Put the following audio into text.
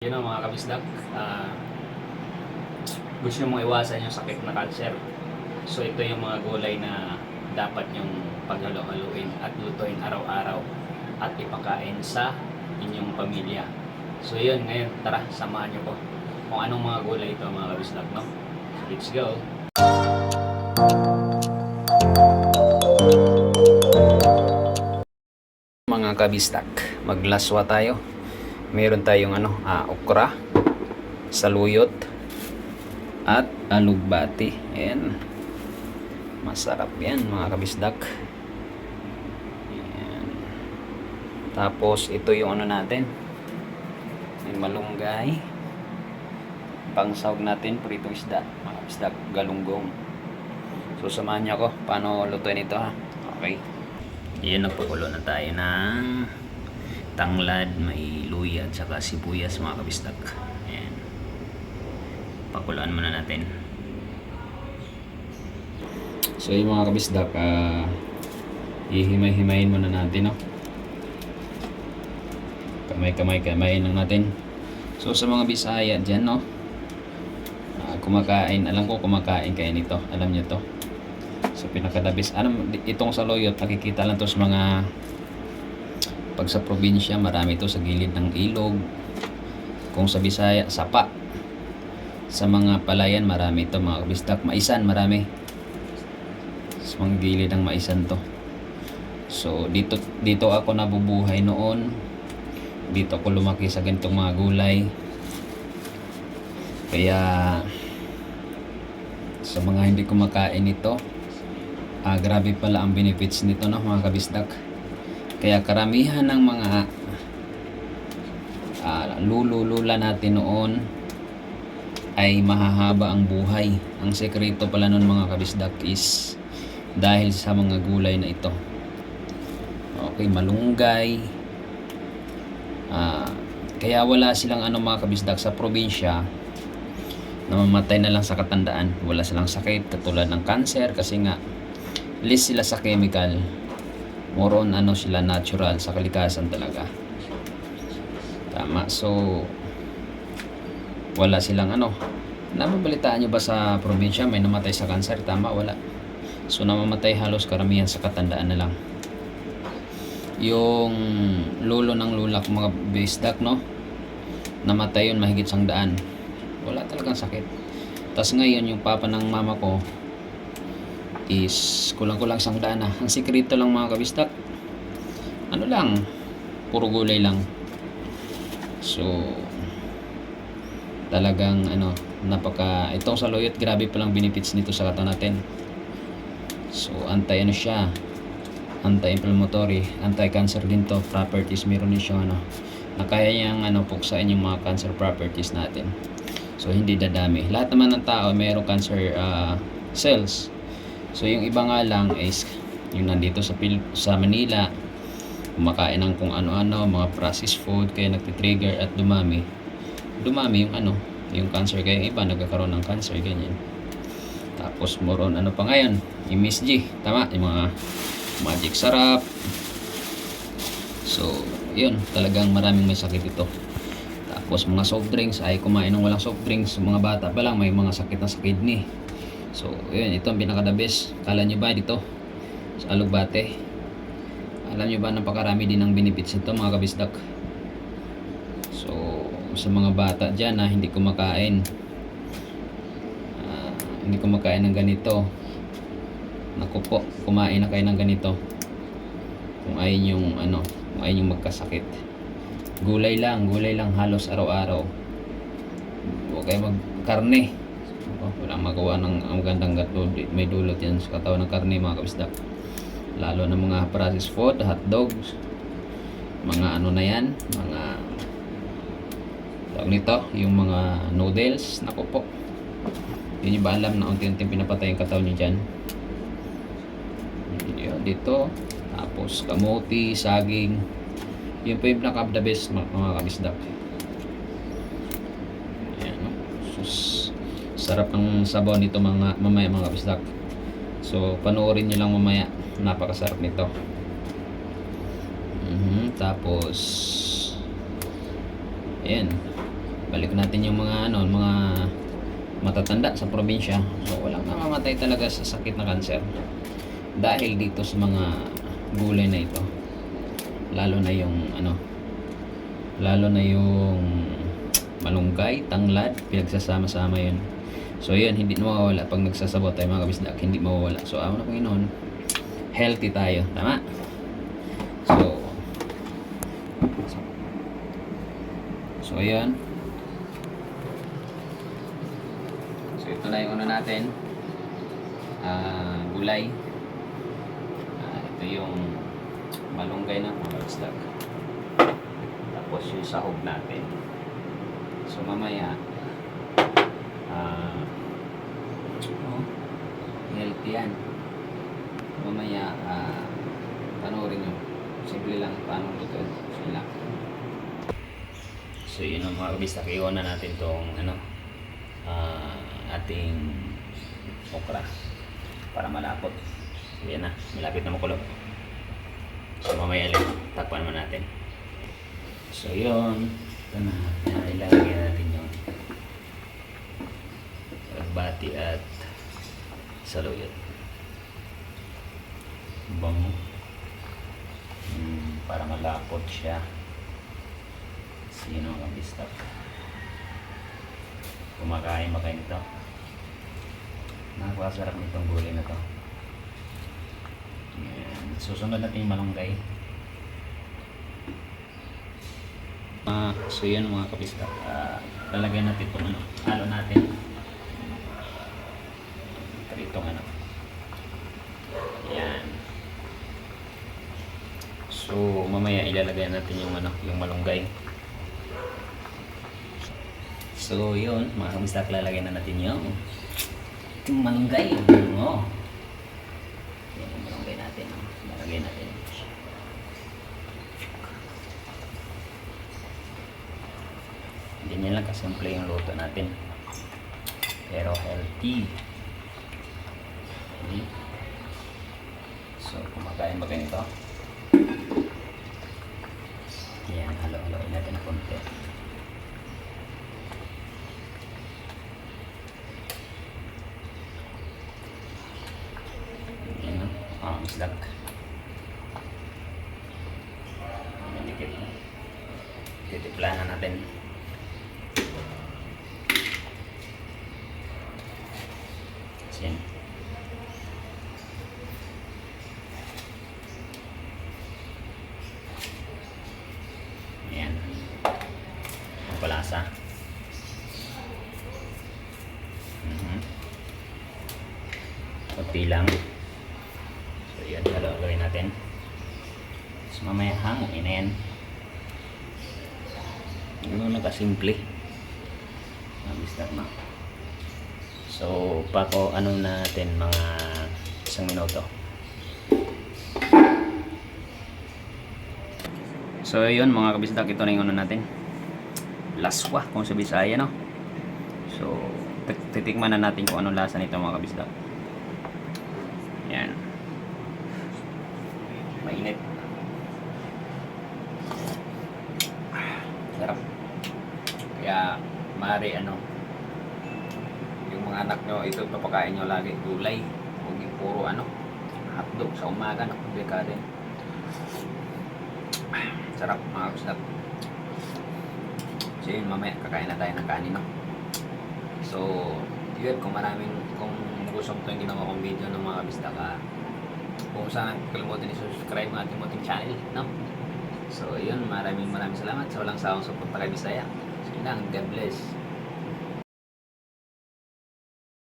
Yun ang mga kabisdak, gusto mong iwasan yung sakit na cancer. So ito yung mga gulay na dapat yung paghalo-haluin at lutuin araw-araw at ipakain sa inyong pamilya. So yun, ngayon tara, samahan nyo po kung anong mga gulay ito mga kabisdak, no? So let's go! Mga kabisdak, maglaswa tayo. Meron tayong okra, saluyot, at alugbati. Ayan. Masarap yan mga kabisdak. Ayan. Tapos ito yung natin. May malunggay. Pangsahog natin, pritong isda. Mga kabisdak, galunggong. So samahan niyo ako. Paano lutuin ito ha? Okay. Ayan, nagpakulo na tayo ng tanglad, may luya at saka sibuyas mga kabisdak. Ayan. Pakuluan muna natin. So yung mga kabisdak, ihimay-himayin muna natin, no? Kamay-kamayin lang natin. So sa mga Bisaya dyan, no? Kumakain, alam ko kumakain kayo nito. Alam nyo to. So pinakadabis, itong saluyot, nakikita lang to sa mga, pag sa probinsya, marami ito sa gilid ng ilog. Kung sa Bisaya, sapa. Sa mga palayan, marami ito mga kabisdak. Maisan, marami. Sa mga gilid ng maisan to. So, dito ako nabubuhay noon. Dito ako lumaki sa ganitong mga gulay. Kaya, sa mga hindi kumakain ito, grabe pala ang benefits nito, no, mga kabisdak. Kaya karamihan ng mga lula natin noon ay mahahaba ang buhay. Ang sekreto pala nun mga kabisdak is dahil sa mga gulay na ito. Okay, malunggay. Kaya wala silang mga kabisdak sa probinsya, namamatay na lang sa katandaan. Wala silang sakit katulad ng cancer kasi nga less sila sa chemical. More on sila natural, sa kalikasan talaga. Tama. So wala silang nababalitaan nyo ba sa probinsya may namatay sa cancer? Tama, wala. So namamatay halos karamihan sa katandaan na lang. Yung lolo ng lula ko mga bisdak, no, namatay yun mahigit 100. Wala talagang sakit. Tas ngayon yung papa ng mama ko is kulang-kulang 100 na. Ang sikreto lang mga kabistak, lang, puro gulay lang. So talagang itong saluyot, grabe palang benefits nito sa katawan natin. So siya, anti-inflammatory, anti-cancer din to properties. Meron din siyang na kaya niyang puksain yung mga cancer properties natin. So hindi dadami. Lahat naman ng tao mayroong cancer cells. So yung iba nga lang is yung nandito sa Manila, kumakain ng kung ano-ano, mga processed food, kaya nagtitrigger at dumami yung cancer. Kaya yung iba nagkakaroon ng cancer, ganyan. Tapos more on pa ngayon, yung MSG, tama, yung mga magic sarap. So yun, talagang maraming may sakit ito. Tapos mga soft drinks, ay kumain ng walang soft drinks, mga bata pa lang may mga sakit na sa kidney. So, yun, ito ang pinaka-the best. Kala nyo ba dito sa alugbate? Alam nyo ba napakarami din ng benefits nito mga kabisdak? So, sa mga bata dyan na hindi kumakain ng ganito, naku po, kumain na kayo ng ganito. Kung ayaw yung magkasakit. Gulay lang halos araw-araw. Huwag kayo magkarne. Walang magawa ng magandang may dulot yan sa katawan ng karne mga kabisdak. Lalo na mga processed food, hotdogs, mga na yan, mga tawag nito, yung mga noodles. Naku po, yun yung ba alam na unti-unti pinapatay yung katawan nyo dyan. Dito, tapos kamote, saging, yun po yung pinaka the best mga kabisdak. Ayan, no? Sarap ng sabaw nito mamaya mga kabisdak. So panoorin nyo lang mamaya, napakasarap nito. Tapos ayan, Balik natin yung mga ano, mga matatanda sa probinsya. So walang namamatay talaga sa sakit na cancer dahil dito sa mga gulay na ito. Lalo na yung ano, lalo na yung malunggay, tanglad, pinagsasama-sama yun. So yun, hindi mawawala pag nagsasabaw tayo mga kabisdak, hindi mawawala. So ako na Panginoon, healthy tayo, tama? So ayan. So ito na yung ano natin, gulay. Ito yung malunggay na mga kabisdak. Tapos yung sahog natin. So mamaya healthy yan. Mamaya panoorin nyo. Simple lang paano luto. So lang. So yun ang mga kabisdak, iwan na natin tong ano, ating okra para malapot. So yan na, malapit na makulo. So mamaya lang, takpan mo natin. So yun, ito na, ilalagay natin yung bati at saluyot. Bango. Para malapot siya. Sino ang kabisdak? Kumakain ba kayo nito? Nakakasarap nitong gulay na to. Yan. Susunod natin yung malunggay. So yan mga kabisdak, lalagyan natin itong ano, halo natin itong ano, yan. So mamaya ilalagay natin yung ano, yung malunggay. So yun mga kabisdak, lalagyan na natin yung malunggay. Oh, yan yung malunggay natin, lalagyan natin. Ganyan lang kasimple yung luto natin, pero healthy. Okay. So kumakain ba kayo nito? Yan, halo-haloin natin ng konti. Yan, isdak. Dikit. Titiplahan natin. Yan. Ayan. Ang palasa. Kunti lang. So yan, halo-haloin natin. So mamaya hanguin na yan. Ano na kasimple. Mabistak na. So pako ano natin mga 1 minuto. So yun mga kabisdak, ito na yung ano natin, laswa kung sa Bisaya, no? So titikman na natin kung anong lasa nito mga kabisdak. Yan, mainit, sarap. Kaya maaari ano, yung mga anak nyo, ito papakain nyo lagi gulay, huwag yung puro ano, hotdog sa umaga, nakabika din. Sarap mga kabisdak. So yun, mamaya kakain na tayo ng kanin, no? So yun, kung gusto mo ito yung ginawa kong video ng mga kabisdak, kung saan kalimutan i-subscribe ng ating munting channel, no? So yun, maraming salamat sa walang sawang suporta kay Bisaya. So yun lang, God bless.